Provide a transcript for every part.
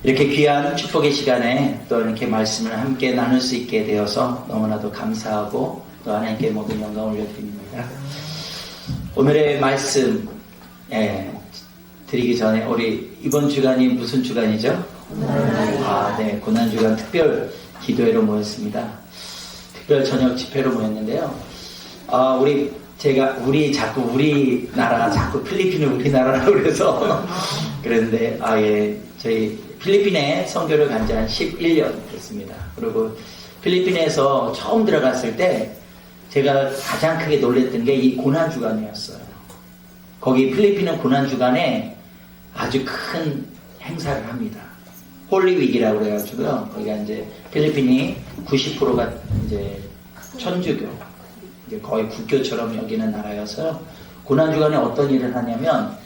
이렇게 귀한 축복의 시간에 또 이렇게 말씀을 함께 나눌 수 있게 되어서 너무나도 감사하고 또 하나님께 모든 영광 올려드립니다. 오늘의 말씀 드리기 전에 우리 이번 주간이 무슨 주간이죠? 네, 고난주간 특별 기도회로 모였습니다. 특별 저녁 집회로 모였는데요. 자꾸 우리나라, 자꾸 필리핀을 우리나라라고 그래서 그랬는데, 저희 필리핀에 선교를 간 지 한 11년 됐습니다. 그리고 필리핀에서 처음 들어갔을 때 제가 가장 크게 놀랬던 게 이 고난주간이었어요. 거기 필리핀은 고난주간에 아주 큰 행사를 합니다. 홀리윅이라고 그래가지고요. 거기가 이제 필리핀이 90%가 이제 천주교, 이제 거의 국교처럼 여기는 나라여서 고난주간에 어떤 일을 하냐면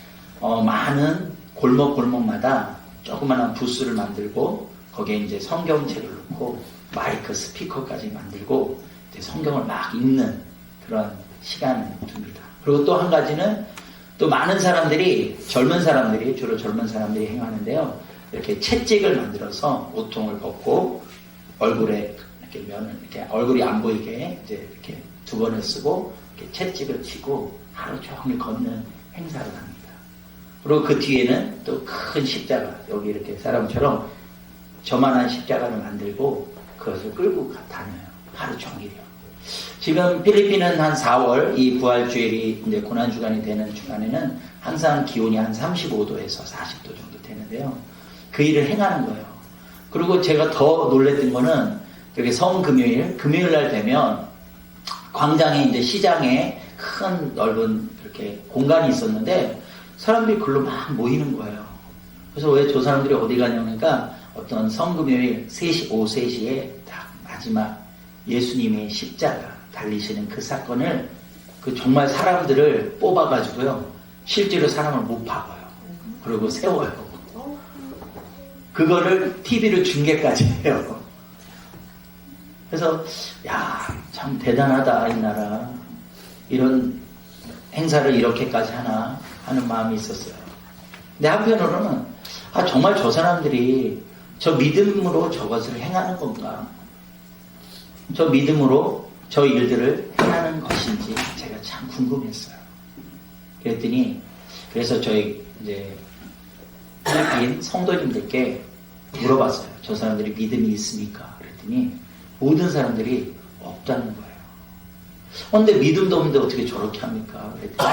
많은 골목마다 조그마한 부스를 만들고 거기에 이제 성경책을 넣고 마이크 스피커까지 만들고 이제 성경을 막 읽는 그런 시간을 둡니다. 그리고 또 한 가지는 또 많은 사람들이 주로 젊은 사람들이 행하는데요. 이렇게 채찍을 만들어서 옷통을 벗고 얼굴에 이렇게 얼굴이 안 보이게 이제 이렇게 두 번을 쓰고 이렇게 채찍을 치고 하루 종일 걷는 행사를 합니다. 그리고 그 뒤에는 또 큰 십자가, 여기 이렇게 사람처럼 저만한 십자가를 만들고 그것을 끌고 다녀요. 하루 종일이요. 지금 필리핀은 한 4월 이 부활주일이 이제 고난주간이 되는 주간에는 항상 기온이 한 35도에서 40도 정도 되는데요. 그 일을 행하는 거예요. 그리고 제가 더 놀랬던 거는 이렇게 금요일 날 되면 광장에 이제 시장에 큰 넓은 이렇게 공간이 있었는데 사람들이 글로 막 모이는 거예요. 그래서 왜 저 사람들이 어디 가냐니까 어떤 성금요일 오후 3시에 딱 마지막 예수님의 십자가 달리시는 그 사건을 정말 사람들을 뽑아가지고요. 실제로 사람을 못 박아요. 그리고 세워요. 그거를 TV로 중계까지 해요. 그래서 참 대단하다 이 나라. 이런 행사를 이렇게까지 하나 하는 마음이 있었어요. 근데 한편으로는 정말 저 사람들이 저 믿음으로 저것을 행하는 건가? 저 믿음으로 저 일들을 행하는 것인지 제가 참 궁금했어요. 그래서 저희 이제 필리핀 성도님들께 물어봤어요. 저 사람들이 믿음이 있습니까? 그랬더니 모든 사람들이 없다는 거예요. 근데 믿음도 없는데 어떻게 저렇게 합니까? 그랬더니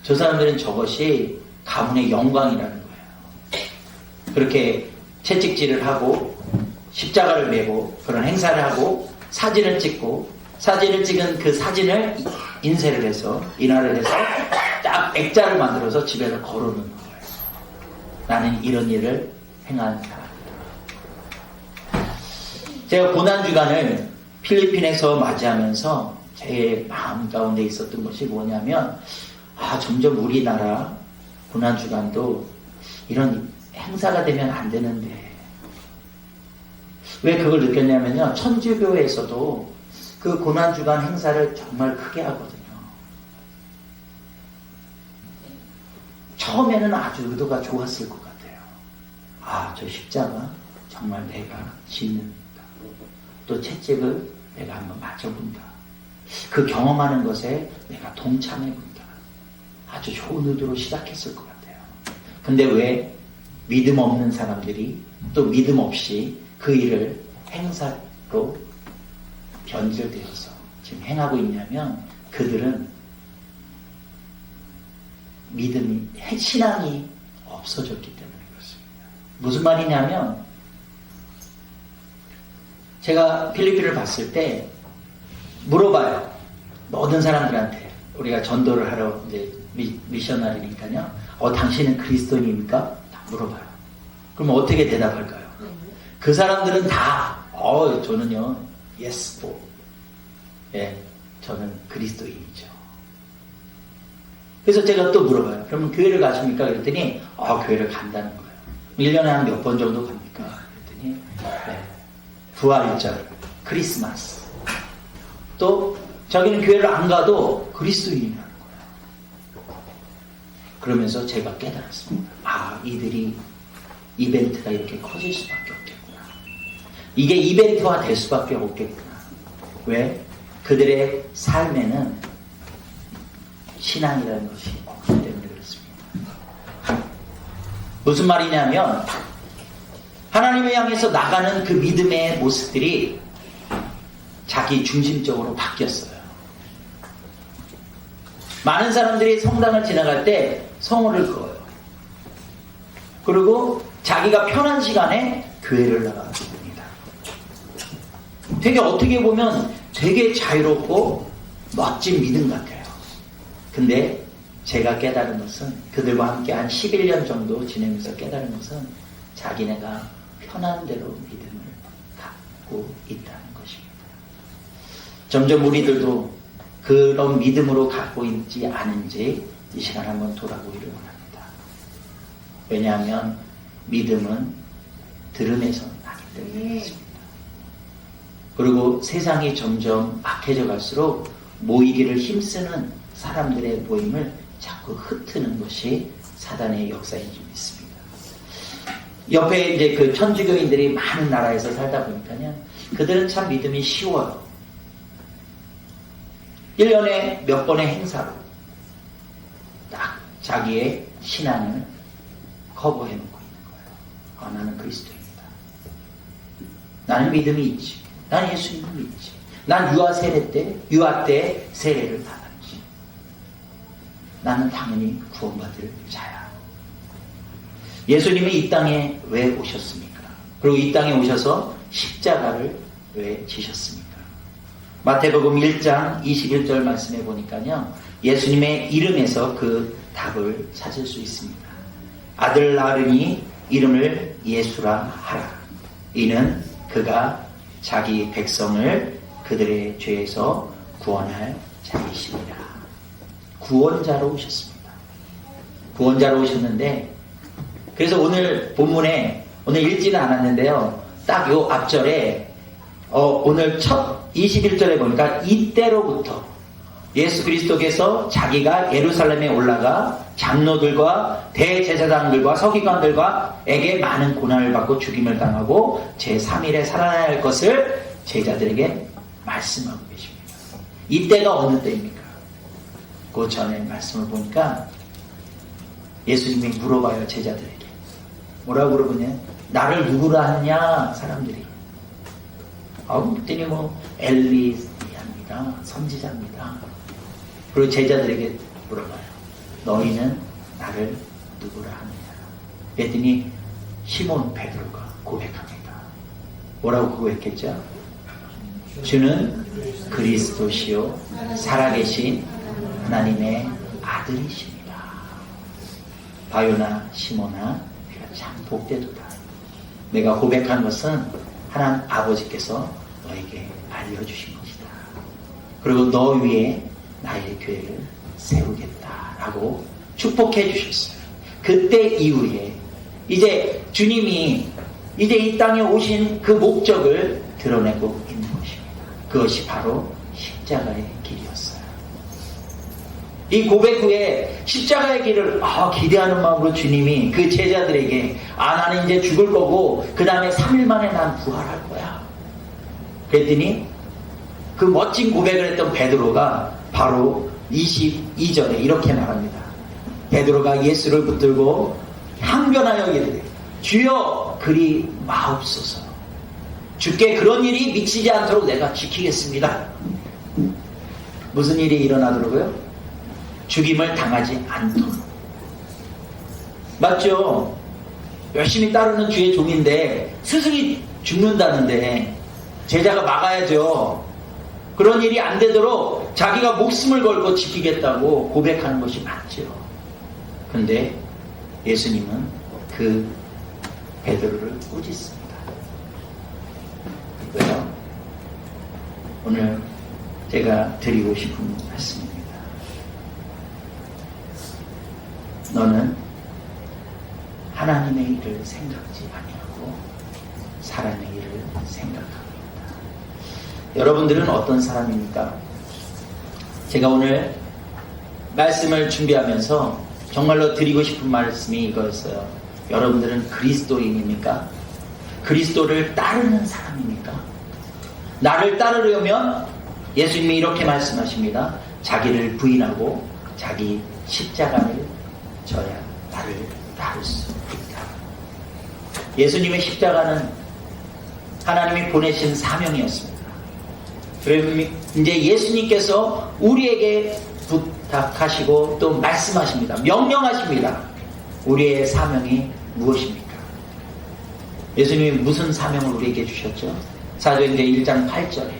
저 사람들은 저것이 가문의 영광이라는 거예요. 그렇게 채찍질을 하고 십자가를 메고 그런 행사를 하고 사진을 찍은 그 사진을 인쇄를 해서 인화를 해서 딱 액자를 만들어서 집에서 걸어놓는 거예요. 나는 이런 일을 행한 사람이다. 제가 고난주간을 필리핀에서 맞이하면서 제 마음 가운데 있었던 것이 뭐냐면 점점 우리나라 고난주간도 이런 행사가 되면 안 되는데 왜 그걸 느꼈냐면요. 천주교에서도 그 고난주간 행사를 정말 크게 하거든요. 처음에는 아주 의도가 좋았을 것 같아요. 저 십자가 정말 내가 짓는다. 또 채찍을 내가 한번 맞춰본다. 그 경험하는 것에 내가 동참해본다. 아주 좋은 의도로 시작했을 것 같아요. 근데 왜 믿음 없는 사람들이 또 믿음 없이 그 일을 행사로 변질되어서 지금 행하고 있냐면 그들은 신앙이 없어졌기 때문에 그렇습니다. 무슨 말이냐면 제가 필리핀을 봤을 때 물어봐요. 모든 사람들한테 우리가 전도를 하러 이제 미셔너리니까요. 당신은 그리스도인입니까? 다 물어봐요. 그럼 어떻게 대답할까요? 그 사람들은 다 저는요 yes, 저는 그리스도인이죠. 그래서 제가 또 물어봐요. 그러면 교회를 가십니까? 그랬더니 교회를 간다는 거예요. 1년에 한 몇 번 정도 갑니까? 그랬더니 부활절, 크리스마스. 또 자기는 교회를 안 가도 그리스도인이라는 거예요. 그러면서 제가 깨달았습니다. 이들이 이벤트가 이렇게 커질 수밖에 없겠구나. 이게 이벤트화 될 수밖에 없겠구나. 왜? 그들의 삶에는 신앙이라는 것이 없기 때문에 그렇습니다. 무슨 말이냐면 하나님을 향해서 나가는 그 믿음의 모습들이 자기 중심적으로 바뀌었어요. 많은 사람들이 성당을 지나갈 때 성호를 그어요. 그리고 자기가 편한 시간에 교회를 나갑니다. 되게 어떻게 보면 되게 자유롭고 멋진 믿음 같아요. 근데 제가 깨달은 것은 그들과 함께 한 11년 정도 지내면서 깨달은 것은 자기네가 편한 대로 믿음을 갖고 있다는 것입니다. 점점 우리들도 그런 믿음으로 갖고 있지 않은지 이 시간 한번 돌아보기를 원합니다. 왜냐하면 믿음은 들음에서 나기 때문에 그렇습니다. 그리고 세상이 점점 악해져 갈수록 모이기를 힘쓰는 사람들의 모임을 자꾸 흩트는 것이 사단의 역사인 줄 믿습니다. 옆에 이제 그 천주교인들이 많은 나라에서 살다 보니까요, 그들은 참 믿음이 쉬워요. 1년에 몇 번의 행사로 딱 자기의 신앙을 커버해 놓고 있는 거예요. 나는 그리스도입니다. 나는 믿음이 있지. 난 예수님을 믿지. 난 유아 때 세례를 받았지. 나는 당연히 구원받을 자야. 예수님이 이 땅에 왜 오셨습니까? 그리고 이 땅에 오셔서 십자가를 왜 지셨습니까? 마태복음 1장 21절 말씀해 보니까요, 예수님의 이름에서 그 답을 찾을 수 있습니다. 아들 낳으니 이름을 예수라 하라. 이는 그가 자기 백성을 그들의 죄에서 구원할 자이십니다. 구원자로 오셨습니다. 구원자로 오셨는데, 그래서 오늘 본문에, 오늘 읽지는 않았는데요, 딱 요 앞절에 오늘 첫 21절에 보니까 이때로부터 예수 그리스도께서 자기가 예루살렘에 올라가 장로들과 대제사장들과 서기관들과에게 많은 고난을 받고 죽임을 당하고 제3일에 살아나야 할 것을 제자들에게 말씀하고 계십니다. 이때가 어느 때입니까? 그 전에 말씀을 보니까 예수님이 물어봐요, 제자들에게. 뭐라고 물어보냐? 나를 누구라 하느냐, 사람들이. 그랬더니 엘리야입니다. 선지자입니다. 그리고 제자들에게 물어봐요. 너희는 나를 누구라 하느냐? 그랬더니 시몬 베드로가 고백합니다. 뭐라고 고백했죠? 주는 그리스도시요 살아계신 하나님의 아들이십니다. 바요나 시몬아, 내가 참 복되도다. 내가 고백한 것은 하나님 아버지께서 너에게 알려주신 것이다. 그리고 너 위에 나의 교회를 세우겠다라고 축복해 주셨어요. 그때 이후에 이제 주님이 이제 이 땅에 오신 그 목적을 드러내고 있는 것입니다. 그것이 바로 십자가의 길이었어요. 이 고백 후에 십자가의 길을 기대하는 마음으로 주님이 그 제자들에게 나는 이제 죽을 거고 그 다음에 3일 만에 난 부활할 거야. 그랬더니 그 멋진 고백을 했던 베드로가 바로 22절에 이렇게 말합니다. 베드로가 예수를 붙들고 항변하여 이르되 주여 그리 마옵소서. 주께 그런 일이 미치지 않도록 내가 지키겠습니다. 무슨 일이 일어나더라고요? 죽임을 당하지 않도록. 맞죠? 열심히 따르는 주의 종인데 스승이 죽는다는데 제자가 막아야죠. 그런 일이 안 되도록 자기가 목숨을 걸고 지키겠다고 고백하는 것이 맞죠. 그런데 예수님은 그 베드로를 꾸짖습니다. 왜요? 오늘 제가 드리고 싶은 말씀입니다. 너는 하나님의 일을 생각지 아니하고 사람의 일을 생각합니다. 여러분들은 어떤 사람입니까? 제가 오늘 말씀을 준비하면서 정말로 드리고 싶은 말씀이 이거였어요. 여러분들은 그리스도인입니까? 그리스도를 따르는 사람입니까? 나를 따르려면 예수님이 이렇게 말씀하십니다. 자기를 부인하고 자기 십자가를 져야 나를 따를 수 있다. 예수님의 십자가는 하나님이 보내신 사명이었습니다. 그러면 이제 예수님께서 우리에게 부탁하시고 또 말씀하십니다. 명령하십니다. 우리의 사명이 무엇입니까? 예수님이 무슨 사명을 우리에게 주셨죠? 사도행전 1장 8절에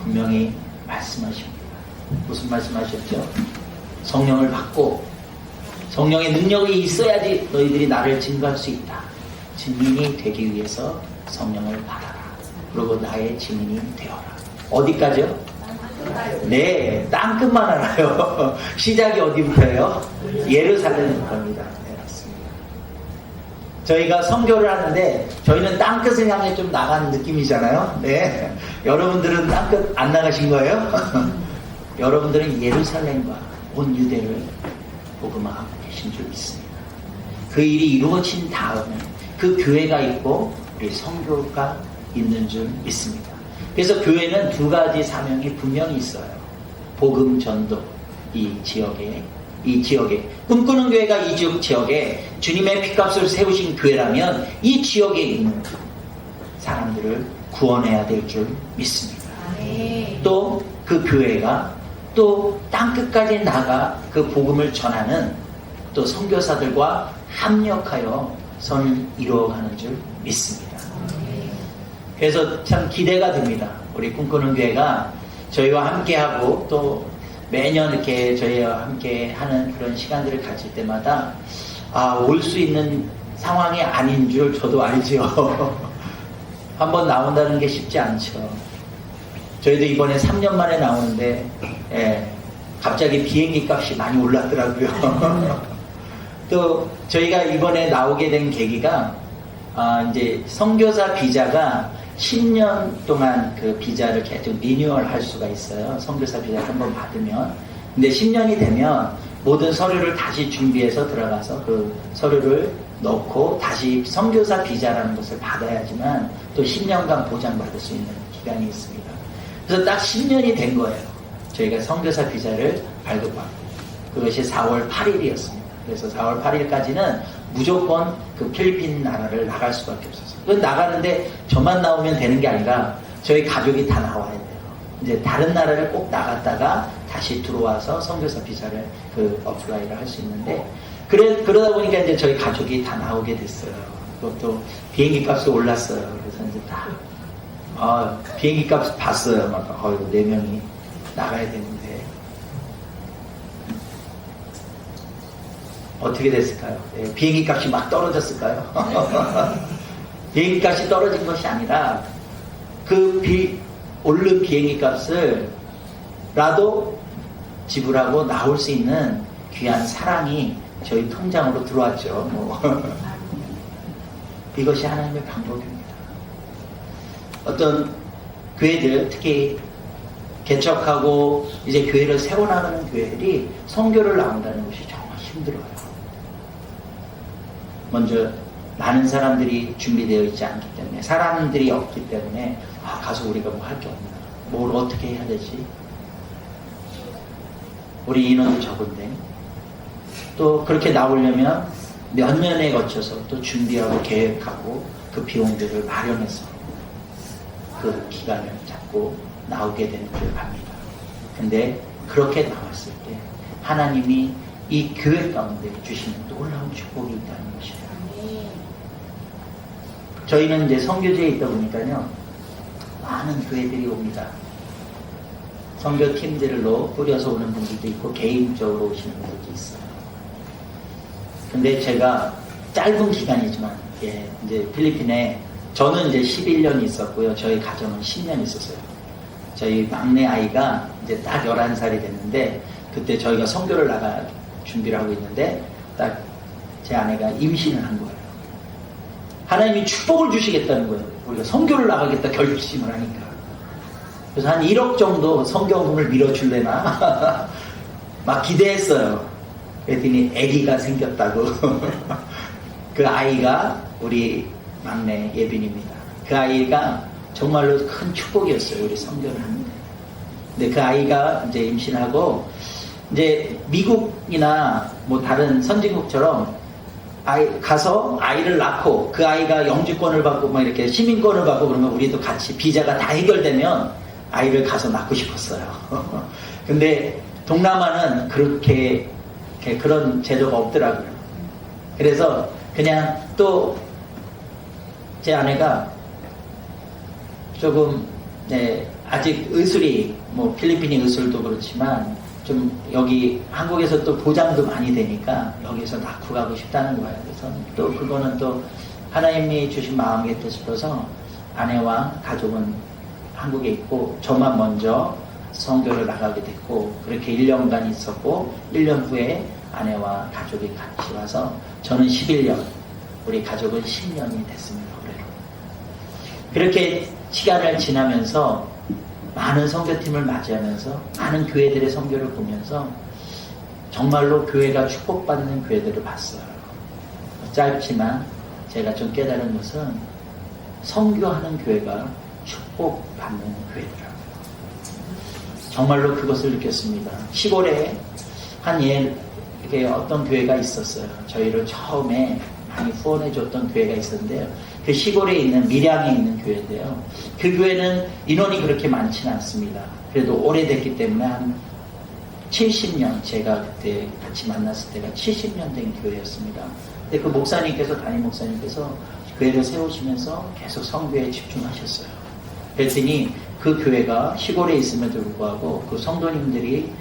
분명히 말씀하십니다. 무슨 말씀하셨죠? 성령을 받고 성령의 능력이 있어야지 너희들이 나를 증거할 수 있다. 증인이 되기 위해서 성령을 받아라. 그리고 나의 증인이 되어라. 어디까지요? 네, 땅끝만 알아요. 시작이 어디부터예요? 예루살렘부터입니다. 네, 맞습니다. 저희가 선교를 하는데 저희는 땅끝을 향해 좀 나가는 느낌이잖아요. 네, 여러분들은 땅끝 안 나가신 거예요? 여러분들은 예루살렘과 온 유대를 복음화하고 계신 줄 믿습니다. 그 일이 이루어진 다음에 그 교회가 있고 우리 선교가 있는 줄 믿습니다. 그래서 교회는 두 가지 사명이 분명히 있어요. 복음 전도, 이 지역에 꿈꾸는 교회가 이 지역에 주님의 피값을 세우신 교회라면 이 지역에 있는 사람들을 구원해야 될 줄 믿습니다. 또 그 교회가 또 땅끝까지 나가 그 복음을 전하는 또 선교사들과 합력하여 선을 이루어가는 줄 믿습니다. 그래서 참 기대가 됩니다. 우리 꿈꾸는 교회가 저희와 함께하고 또 매년 이렇게 저희와 함께 하는 그런 시간들을 가질 때마다 올 수 있는 상황이 아닌 줄 저도 알죠. 한번 나온다는 게 쉽지 않죠. 저희도 이번에 3년 만에 나오는데 갑자기 비행기 값이 많이 올랐더라고요. 또 저희가 이번에 나오게 된 계기가 이제 선교사 비자가 10년 동안 그 비자를 계속 리뉴얼 할 수가 있어요. 선교사 비자 한번 받으면. 근데 10년이 되면 모든 서류를 다시 준비해서 들어가서 그 서류를 넣고 다시 선교사 비자라는 것을 받아야지만 또 10년간 보장받을 수 있는 기간이 있습니다. 그래서 딱 10년이 된 거예요. 저희가 선교사 비자를 발급받고. 그것이 4월 8일이었습니다. 그래서 4월 8일까지는 무조건 그 필리핀 나라를 나갈 수밖에 없었어요. 그건 나가는데 저만 나오면 되는 게 아니라 저희 가족이 다 나와야 돼요. 이제 다른 나라를 꼭 나갔다가 다시 들어와서 선교사 비자를 그 어플라이를 할 수 있는데 그러다 보니까 이제 저희 가족이 다 나오게 됐어요. 그것도 비행기 값이 올랐어요. 그래서 이제 다 비행기 값 봤어요. 막 4명이 나가야 되는데 어떻게 됐을까요? 비행기 값이 막 떨어졌을까요? 비행기 값이 떨어진 것이 아니라 오른 비행기 값을 라도 지불하고 나올 수 있는 귀한 사랑이 저희 통장으로 들어왔죠. 이것이 하나님의 방법입니다. 어떤 교회들, 특히 개척하고 이제 교회를 세워나가는 교회들이 선교를 나온다는 것이 정말 힘들어요. 먼저 많은 사람들이 준비되어 있지 않기 때문에, 사람들이 없기 때문에 가서 우리가 뭐 할 게 없나, 뭘 어떻게 해야 되지, 우리 인원도 적은데 또 그렇게 나오려면 몇 년에 거쳐서 또 준비하고 계획하고 그 비용들을 마련해서 그 기간을 잡고 나오게 되는 줄 압니다. 근데 그렇게 나왔을 때 하나님이 이 교회 가운데 주시는 놀라운 축복이 있다는 것이에요. 저희는 이제 선교지에 있다 보니까요, 많은 교회들이 옵니다. 선교팀들로 뿌려서 오는 분들도 있고 개인적으로 오시는 분들도 있어요. 근데 제가 짧은 기간이지만 이제 필리핀에 저는 이제 11년 있었고요. 저희 가정은 10년 있었어요. 저희 막내 아이가 이제 딱 11살이 됐는데 그때 저희가 선교를 나갈 준비를 하고 있는데 딱 제 아내가 임신을 한 거예요. 하나님이 축복을 주시겠다는 거예요. 우리가 선교를 나가겠다 결심을 하니까. 그래서 한 1억 정도 선교금을 밀어줄래나 막 기대했어요. 그랬더니 아기가 생겼다고. 그 아이가 우리 막내 예빈입니다. 그 아이가 정말로 큰 축복이었어요. 우리 성교를 하는데. 근데 그 아이가 이제 임신하고 이제 미국이나 뭐 다른 선진국처럼 가서 아이를 낳고 그 아이가 영주권을 받고 막 이렇게 시민권을 받고 그러면 우리도 같이 비자가 다 해결되면 아이를 가서 낳고 싶었어요. 근데 동남아는 그렇게 그런 제도가 없더라고요. 그래서 그냥 또 제 아내가 조금 아직 의술이 뭐 필리핀의 의술도 그렇지만 좀 여기 한국에서 또 보장도 많이 되니까 여기서 낳고 가고 싶다는 거예요. 그래서 또 그거는 또 하나님이 주신 마음이겠다 싶어서 아내와 가족은 한국에 있고 저만 먼저 선교를 나가게 됐고 그렇게 1년간 있었고 1년 후에 아내와 가족이 같이 와서 저는 11년 우리 가족은 10년이 됐습니다. 올해로. 그렇게 시간을 지나면서 많은 선교팀을 맞이하면서 많은 교회들의 선교를 보면서 정말로 교회가 축복받는 교회들을 봤어요. 짧지만 제가 좀 깨달은 것은 선교하는 교회가 축복받는 교회더라고요. 정말로 그것을 느꼈습니다. 시골에 이렇게 어떤 교회가 있었어요. 저희를 처음에 많이 후원해줬던 교회가 있었는데요. 그 시골에 있는 밀양에 있는 교회인데요. 그 교회는 인원이 그렇게 많지는 않습니다. 그래도 오래됐기 때문에 한 70년, 제가 그때 같이 만났을 때가 70년 된 교회였습니다. 근데 그 목사님께서, 담임 목사님께서 교회를 세우시면서 계속 선교에 집중하셨어요. 그랬더니 그 교회가 시골에 있음에도 불구하고 그 성도님들이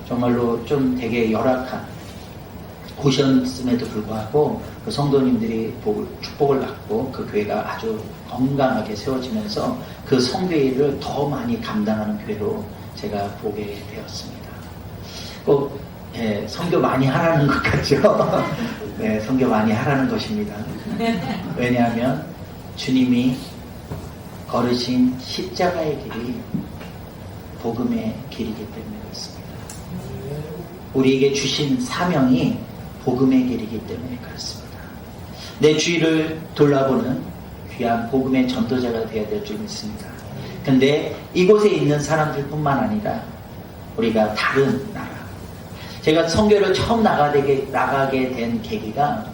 정말로 좀 되게 열악한 곳이었음에도 불구하고 그 성도님들이 축복을 받고 그 교회가 아주 건강하게 세워지면서 그 성교일을 더 많이 감당하는 교회로 제가 보게 되었습니다. 꼭 선교 많이 하라는 것 같죠? 네, 선교 많이 하라는 것입니다. 왜냐하면 주님이 걸으신 십자가의 길이 복음의 길이기 때문에 그렇습니다. 우리에게 주신 사명이 복음의 길이기 때문에 그렇습니다. 내 주위를 돌아보는 귀한 복음의 전도자가 되어야 될 줄 믿습니다. 근데 이곳에 있는 사람들뿐만 아니라 우리가 다른 나라, 제가 선교를 처음 나가게 된 계기가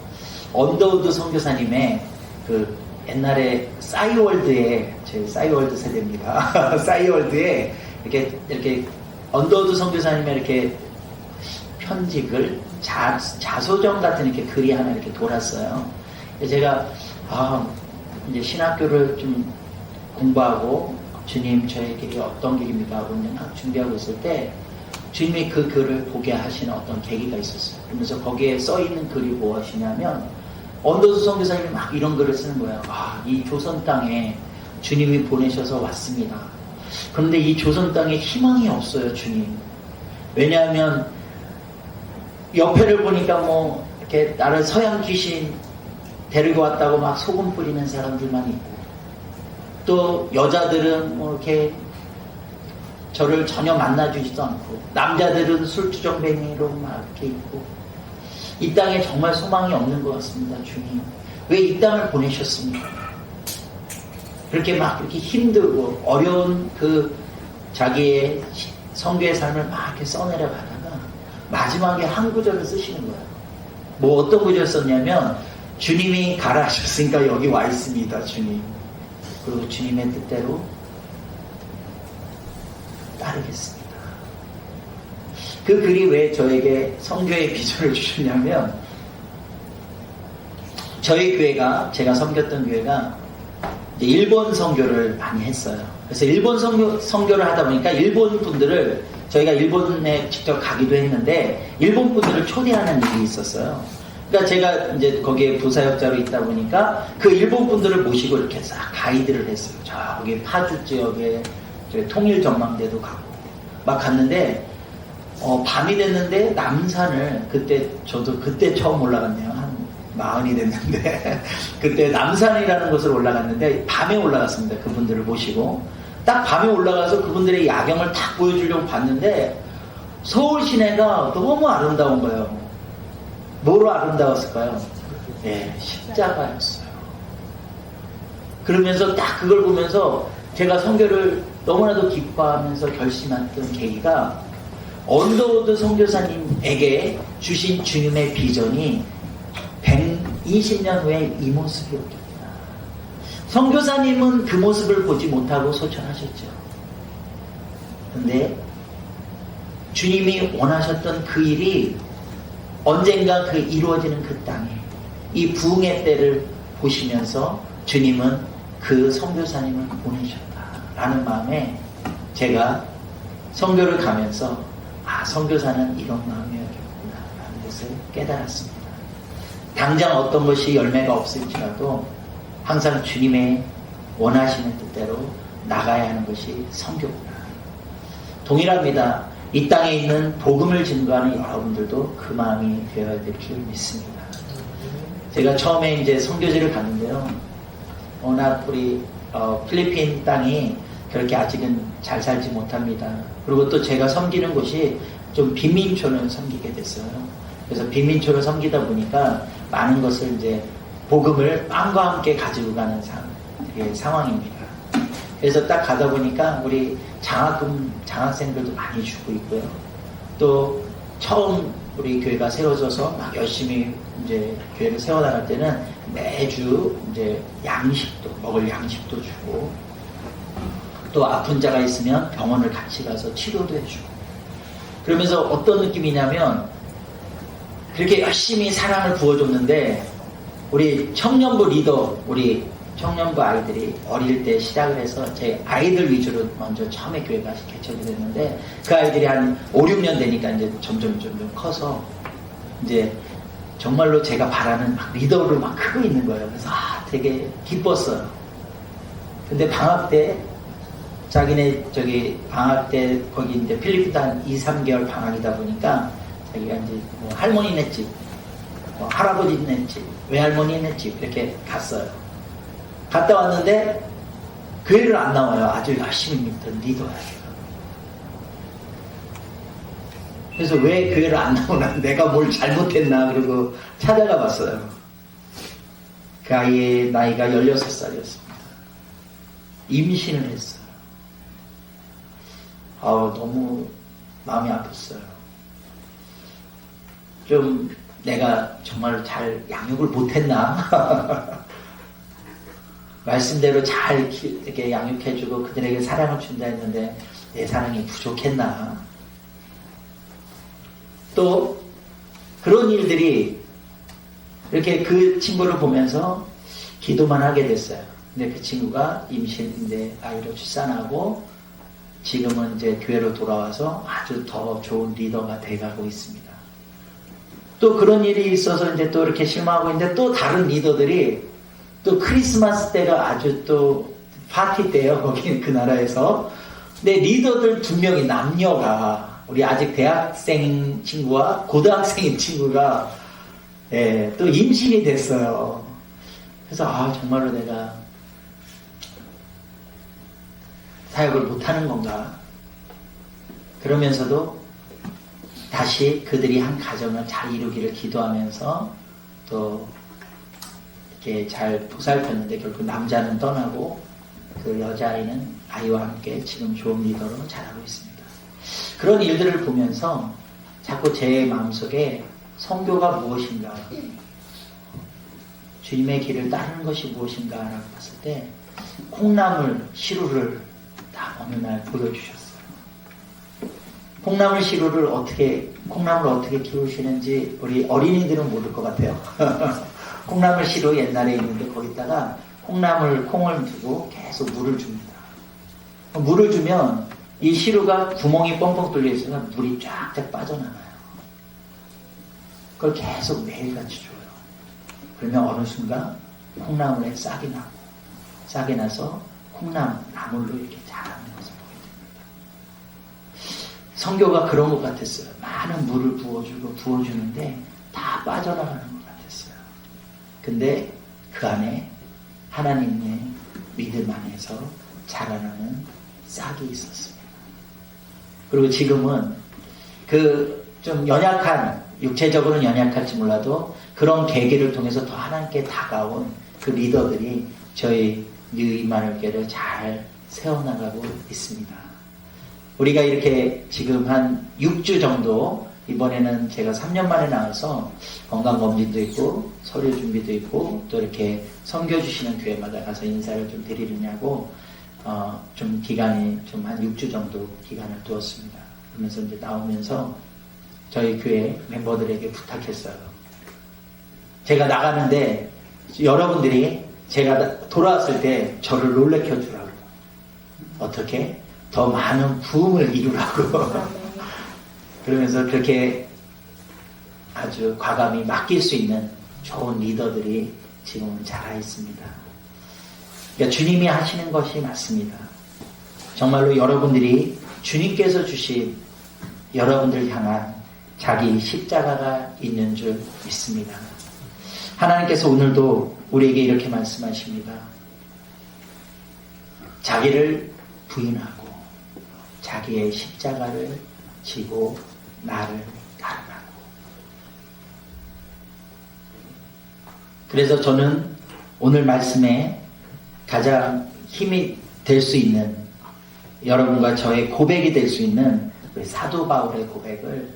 언더우드 선교사님의 그 옛날에 싸이월드에, 제 싸이월드 세대입니다. 싸이월드에 이렇게 언더우드 선교사님의 이렇게 편집을 자소정 같은 이렇게 글이 하나 이렇게 돌았어요. 제가 이제 신학교를 좀 공부하고 주님 저의 길이 어떤 길입니까 하고 막 준비하고 있을 때 주님이 그 글을 보게 하시는 어떤 계기가 있었어요. 그러면서 거기에 써 있는 글이 무엇이냐면 언더우드 선교사님이 막 이런 글을 쓰는 거예요. 이 조선 땅에 주님이 보내셔서 왔습니다. 그런데 이 조선 땅에 희망이 없어요, 주님. 왜냐하면 옆에를 보니까 뭐 이렇게 나를 서양 귀신 데리고 왔다고 막 소금 뿌리는 사람들만 있고 또 여자들은 뭐 이렇게 저를 전혀 만나주지도 않고 남자들은 술주정뱅이로 막 이렇게 있고 이 땅에 정말 소망이 없는 것 같습니다. 주님 왜 이 땅을 보내셨습니까? 그렇게 막 이렇게 힘들고 어려운 그 자기의 선교의 삶을 막 이렇게 써내려가다가 마지막에 한 구절을 쓰시는 거예요. 뭐 어떤 구절 썼냐면 주님이 가라 하셨으니까 여기 와 있습니다. 주님. 그리고 주님의 뜻대로 따르겠습니다. 그 글이 왜 저에게 선교의 비전을 주셨냐면 저희 교회가, 제가 섬겼던 교회가 이제 일본 선교를 많이 했어요. 그래서 일본 선교를 하다 보니까 일본 분들을 저희가 일본에 직접 가기도 했는데 일본 분들을 초대하는 일이 있었어요. 그러니까 제가 이제 거기에 부사역자로 있다 보니까 그 일본 분들을 모시고 이렇게 싹 가이드를 했어요. 저기 파주 지역에 통일 전망대도 가고 막 갔는데 밤이 됐는데 남산을 저도 그때 처음 올라갔네요. 한 40이 됐는데 그때 남산이라는 곳을 올라갔는데 밤에 올라갔습니다. 그분들을 모시고 딱 밤에 올라가서 그분들의 야경을 딱 보여주려고 봤는데 서울 시내가 너무 아름다운 거예요. 뭐로 아름다웠을까요? 네, 십자가였어요. 그러면서 딱 그걸 보면서 제가 선교를 너무나도 기뻐하면서 결심했던 계기가 언더우드 선교사님에게 주신 주님의 비전이 120년 후에 이 모습이었겠구나. 선교사님은 그 모습을 보지 못하고 소천하셨죠. 근데 주님이 원하셨던 그 일이 언젠가 그 이루어지는 그 땅에 이 부흥의 때를 보시면서 주님은 그 선교사님을 보내셨다라는 마음에 제가 선교를 가면서 선교사는 이런 마음이었겠구나 라는 것을 깨달았습니다. 당장 어떤 것이 열매가 없을지라도 항상 주님의 원하시는 뜻대로 나가야 하는 것이 선교구나. 동일합니다. 이 땅에 있는 복음을 증거하는 여러분들도 그 마음이 되어야 될 줄 믿습니다. 제가 처음에 이제 선교지를 갔는데요. 워낙 우리 필리핀 땅이 그렇게 아직은 잘 살지 못합니다. 그리고 또 제가 섬기는 곳이 좀 빈민촌을 섬기게 됐어요. 그래서 빈민촌을 섬기다 보니까 많은 것을 이제 복음을 빵과 함께 가지고 가는 상황입니다. 그래서 딱 가다 보니까 우리 장학생들도 많이 주고 있고요. 또 처음 우리 교회가 세워져서 막 열심히 이제 교회를 세워나갈 때는 매주 이제 먹을 양식도 주고, 또 아픈 자가 있으면 병원을 같이 가서 치료도 해주고, 그러면서 어떤 느낌이냐면 그렇게 열심히 사랑을 부어줬는데 우리 청년부 리더, 우리 청년부 아이들이 어릴 때 시작을 해서 제 아이들 위주로 먼저 처음에 교회가 개척이 됐는데 그 아이들이 한 5, 6년 되니까 이제 점점 커서 이제 정말로 제가 바라는 막 리더로 막 크고 있는 거예요. 그래서 되게 기뻤어요. 근데 방학 때 자기네 방학 때 거기 이제 필리핀도 한 2, 3개월 방학이다 보니까 자기가 이제 뭐 할머니네 집, 뭐 할아버지네 집, 외할머니네 집 이렇게 갔어요. 갔다 왔는데 교회를 안 나와요. 아주 열심히 믿던 리더야. 그래서 왜 교회를 안 나오나, 내가 뭘 잘못했나 그러고 찾아가 봤어요. 그 아이의 나이가 16살이었습니다. 임신을 했어요. 너무 마음이 아팠어요. 좀 내가 정말 잘 양육을 못했나? 말씀대로 잘 이렇게 양육해주고 그들에게 사랑을 준다 했는데 내 사랑이 부족했나? 또 그런 일들이 이렇게 그 친구를 보면서 기도만 하게 됐어요. 근데 그 친구가 임신인데 아이를 출산하고 지금은 이제 교회로 돌아와서 아주 더 좋은 리더가 돼가고 있습니다. 또 그런 일이 있어서 이제 또 이렇게 실망하고 있는데 또 다른 리더들이 또 크리스마스 때가 아주 또 파티 때요. 거기 그 나라에서. 근데 리더들 2명이 남녀가 우리 아직 대학생 친구와 고등학생인 친구가 또 임신이 됐어요. 그래서 정말로 내가 사역을 못하는 건가? 그러면서도 다시 그들이 한 가정을 잘 이루기를 기도하면서 또 이렇게 잘 보살폈는데 결국 남자는 떠나고 그 여자아이는 아이와 함께 지금 좋은 리더로 자라고 있습니다. 그런 일들을 보면서 자꾸 제 마음속에 선교가 무엇인가, 주님의 길을 따르는 것이 무엇인가라고 봤을 때 콩나물 시루를 딱 어느 날 보여주셨어요. 콩나물 어떻게 키우시는지 우리 어린이들은 모를 것 같아요. 콩나물 시루 옛날에 있는데 거기다가 콩을 두고 계속 물을 줍니다. 물을 주면 이 시루가 구멍이 뻥뻥 뚫려 있으면 물이 쫙쫙 빠져나가요. 그걸 계속 매일같이 줘요. 그러면 어느 순간 콩나물에 싹이 나고, 싹이 나서 나물로 이렇게 자라는 것을 보게 됩니다. 선교가 그런 것 같았어요. 많은 물을 부어주는데 다 빠져나가는 것 같았어요. 근데 그 안에 하나님의 믿음 안에서 자라나는 싹이 있었습니다. 그리고 지금은 그 좀 연약한 육체적으로는 연약할지 몰라도 그런 계기를 통해서 더 하나님께 다가온 그 리더들이 저희 뉴 임마누엘교회를 잘 세워나가고 있습니다. 우리가 이렇게 지금 한 6주 정도, 이번에는 제가 3년 만에 나와서 건강검진도 있고 서류 준비도 있고 또 이렇게 섬겨주시는 교회마다 가서 인사를 좀 드리느냐고 좀 기간이 좀 한 6주 정도 기간을 두었습니다. 그러면서 이제 나오면서 저희 교회 멤버들에게 부탁했어요. 제가 나가는데 여러분들이 제가 돌아왔을 때 저를 놀래켜 주라고. 어떻게? 더 많은 부흥을 이루라고. 그러면서 그렇게 아주 과감히 맡길 수 있는 좋은 리더들이 지금은 자라 있습니다. 그러니까 주님이 하시는 것이 맞습니다. 정말로 여러분들이 주님께서 주신 여러분들 향한 자기 십자가가 있는 줄 믿습니다. 하나님께서 오늘도 우리에게 이렇게 말씀하십니다. 자기를 부인하고 자기의 십자가를 지고 나를 따르라고. 그래서 저는 오늘 말씀에 가장 힘이 될 수 있는, 여러분과 저의 고백이 될 수 있는 우리 사도 바울의 고백을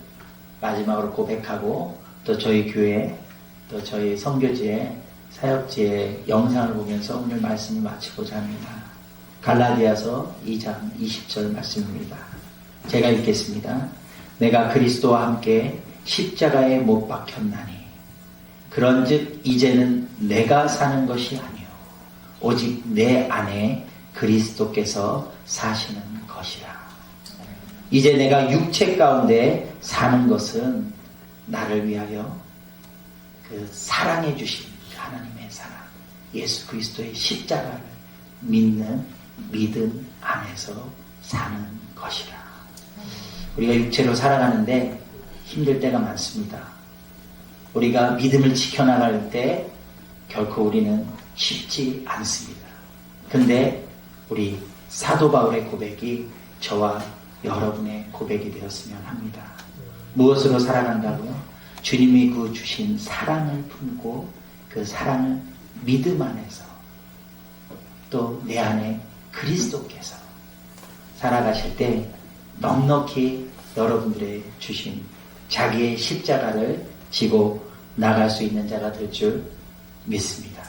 마지막으로 고백하고 또 저희 교회 또 저희 선교지의 사역지의 영상을 보면서 오늘 말씀을 마치고자 합니다. 갈라디아서 2장 20절 말씀입니다. 제가 읽겠습니다. 내가 그리스도와 함께 십자가에 못 박혔나니 그런즉 이제는 내가 사는 것이 아니요 오직 내 안에 그리스도께서 사시는 것이라. 이제 내가 육체 가운데 사는 것은 나를 위하여 그 사랑해 주신 하나님의 사랑, 예수 그리스도의 십자가를 믿는 믿음 안에서 사는 것이라. 우리가 육체로 살아가는데 힘들 때가 많습니다. 우리가 믿음을 지켜나갈 때 결코 우리는 쉽지 않습니다. 근데 우리 사도 바울의 고백이 저와 여러분의 고백이 되었으면 합니다. 무엇으로 살아간다고요? 주님이 그 주신 사랑을 품고 그 사랑을 믿음 안에서 또 내 안에 그리스도께서 살아가실 때 넉넉히 여러분들의 주신 자기의 십자가를 지고 나갈 수 있는 자가 될 줄 믿습니다.